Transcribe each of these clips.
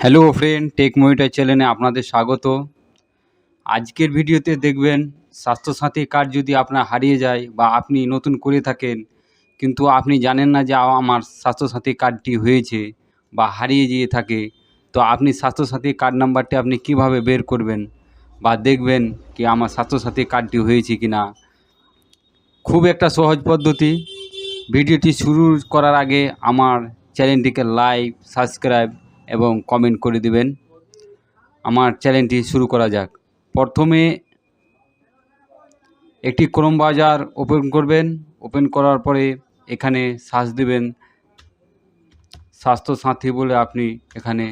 Hello friend, take monitor চ্যানেলে আপনাদের স্বাগত। আজকের ভিডিওতে দেখবেন স্বাস্থ্যসাথী কার্ড যদি আপনার হারিয়ে যায় বা আপনি নতুন করে থাকেন কিন্তু আপনি জানেন না যে আমার স্বাস্থ্যসাথী কার্ডটি হয়েছে বা হারিয়ে গিয়ে থাকে, তো আপনি স্বাস্থ্যসাথী কার্ড নাম্বারটি আপনি কিভাবে বের করবেন বা দেখবেন কি আমার স্বাস্থ্যসাথী কার্ডটি হয়েছে কি না। খুব একটা সহজ পদ্ধতি। ভিডিওটি শুরু করার আগে আমার চ্যানেলটিকে লাইক, সাবস্ক্রাইব এবং কমেন্ট করে দিবেন। আমার চ্যানেলটি শুরু করা যাক। প্রথমে একটি ক্রোম ব্রাউজার ওপেন করবেন। ওপেন করার পরে এখানে সার্চ দেবেন স্বাস্থ্যসাথী বলে, আপনি এখানে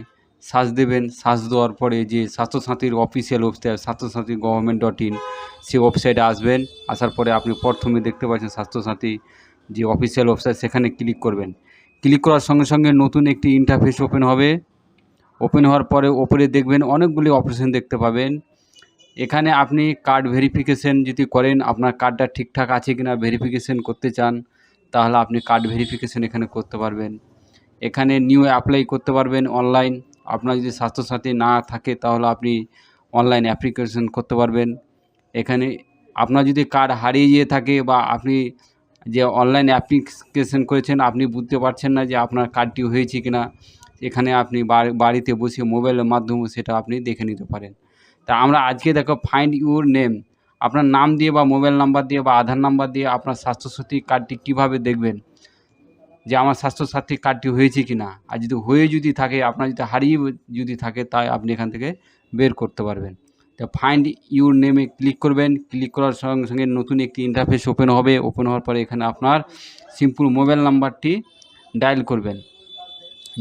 সার্চ দেবেন। সার্চ দেওয়ার পরে যে স্বাস্থ্যসাথীর অফিসিয়াল ওয়েবসাইট স্বাস্থ্যসাথী গভর্নমেন্ট.in সেই ওয়েবসাইটে আসবেন। আসার পরে আপনি প্রথমে দেখতে পাচ্ছেন স্বাস্থ্যসাথী যে অফিসিয়াল ওয়েবসাইট, সেখানে ক্লিক করবেন। ক্লিক করার সঙ্গে সঙ্গে নতুন একটি ইন্টারফেস ওপেন হবে। ওপেন হওয়ার পরে ওপরে দেখবেন অনেকগুলি অপশন দেখতে পাবেন। এখানে আপনি কার্ড ভেরিফিকেশন যদি করেন, আপনার কার্ডটা ঠিকঠাক আছে কিনা ভেরিফিকেশন করতে চান, তাহলে আপনি কার্ড ভেরিফিকেশন এখানে করতে পারবেন। এখানে নিউ অ্যাপ্লাই করতে পারবেন অনলাইন। আপনার যদি স্বাস্থ্যসাথী না থাকে তাহলে আপনি অনলাইন অ্যাপ্লিকেশন করতে পারবেন। এখানে আপনার যদি কার্ড হারিয়ে গিয়ে থাকে বা আপনি যে অনলাইন অ্যাপ্লিকেশন করেছেন আপনি বুঝতে পারছেন না যে আপনার কার্ডটি হয়েছে কিনা, এখানে আপনি বাড়িতে বসে মোবাইলের মাধ্যমে সেটা আপনি দেখে নিতে পারেন। তা আমরা আজকে দেখো ফাইন্ড ইউর নেম, আপনার নাম দিয়ে বা মোবাইল নাম্বার দিয়ে বা আধার নাম্বার দিয়ে আপনার স্বাস্থ্যসাথী কার্ডটি কীভাবে দেখবেন যে আমার স্বাস্থ্যসাথী কার্ডটি হয়েছে কি না। আর যদি থাকে, আপনার যদি হারিয়ে যদি থাকে, তাই আপনি এখান থেকে বের করতে পারবেন। তো ফাইন্ড ইউর নেমে ক্লিক করবেন। ক্লিক করার সঙ্গে সঙ্গে নতুন একটি ইন্টারফেস ওপেন হবে। ওপেন হওয়ার পরে এখানে আপনার সিম্পল মোবাইল নাম্বারটি ডায়াল করবেন।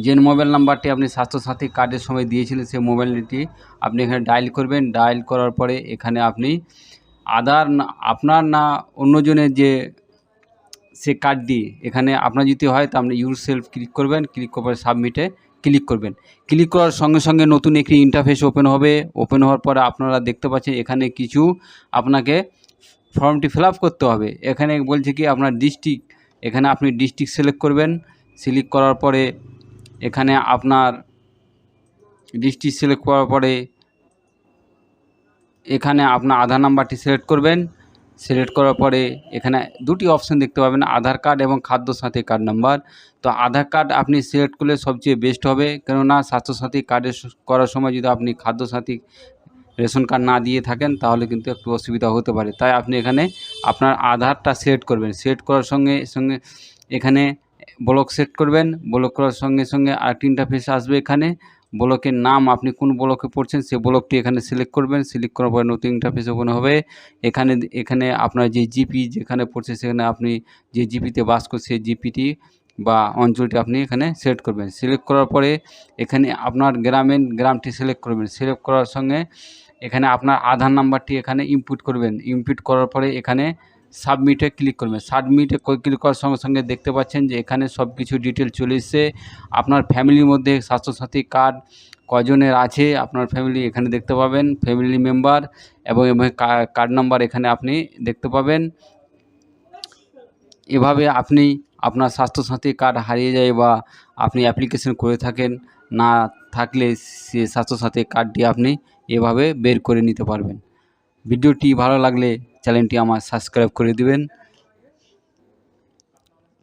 যে মোবাইল নাম্বারটি আপনি স্বাস্থ্যসাথী কার্ডের সময় দিয়েছিলেন সেই মোবাইলটি আপনি এখানে ডায়াল করবেন। ডায়াল করার পরে এখানে আপনি আপনার না অন্যজনের যে সে কার্ডটি এখানে আপনার যদি হয় তা আপনি ইউর সেলফ ক্লিক করবেন। ক্লিক করার পরে সাবমিটে ক্লিক করবেন। ক্লিক করার সঙ্গে সঙ্গে নতুন একটি ইন্টারফেস ওপেন হবে। ওপেন হওয়ার পরে আপনারা দেখতে পাচ্ছেন এখানে কিছু আপনাকে ফর্মটি ফিল আপ করতে হবে। এখানে বলছে কি আপনার ডিস্ট্রিক্ট, এখানে আপনি ডিস্ট্রিক্ট সিলেক্ট করবেন। সিলেক্ট করার পরে এখানে আপনার ডিস্ট্রিক্ট সিলেক্ট করার পরে এখানে আপনার আধার নাম্বারটি সিলেক্ট করবেন। সিলেক্ট করার পরে এখানে দুটি অপশন দেখতে পাবেন, আধার কার্ড এবং খাদ্যসাথী কার্ড নাম্বার। তো আধার কার্ড আপনি সিলেক্ট করলে সবচেয়ে বেস্ট হবে, কেননা স্বাস্থ্যসাথী কার্ডের করার সময় যদি আপনি খাদ্যসাথী রেশন কার্ড না দিয়ে থাকেন তাহলে কিন্তু একটু অসুবিধা হতে পারে। তাই আপনি এখানে আপনার আধারটা সিলেক্ট করবেন। সিলেক্ট করার সঙ্গে সঙ্গে এখানে ব্লক সেট করবেন। ব্লক করার সঙ্গে সঙ্গে আরেকটি ইন্টারফেস আসবে। এখানে ব্লকের নাম, আপনি কোন ব্লকে পড়ছেন সেই ব্লকটি এখানে সিলেক্ট করবেন। সিলেক্ট করার পরে নতুন ইন্টারফেস ওপেন হবে। এখানে আপনার যে জিপি যেখানে পড়ছে সেখানে আপনি যে জিপিতে বাস করছে সেই জিপিটি বা অঞ্চলটি আপনি এখানে সিলেক্ট করবেন। সিলেক্ট করার পরে এখানে আপনার গ্রামটি সিলেক্ট করবেন। সিলেক্ট করার সঙ্গে এখানে আপনার আধার নাম্বারটি এখানে ইনপুট করবেন। ইনপুট করার পরে এখানে সাবমিটে ক্লিক করবেন। সাবমিটে ক্লিক করার সঙ্গে সঙ্গে দেখতে পাচ্ছেন যে এখানে সব কিছু ডিটেল চলে এসছে। আপনার ফ্যামিলির মধ্যে স্বাস্থ্যসাথী কার্ড কজনের আছে আপনার ফ্যামিলি এখানে দেখতে পাবেন, ফ্যামিলি মেম্বার এবং কার্ড নাম্বার এখানে আপনি দেখতে পাবেন। এভাবে আপনি আপনার স্বাস্থ্যসাথী কার্ড হারিয়ে যায় বা আপনি অ্যাপ্লিকেশন করে থাকেন না থাকলে সে স্বাস্থ্যসাথী কার্ডটি আপনি এভাবে বের করে নিতে পারবেন। ভিডিওটি ভালো লাগলে চ্যানেলটি আমার সাবস্ক্রাইব করে দিবেন।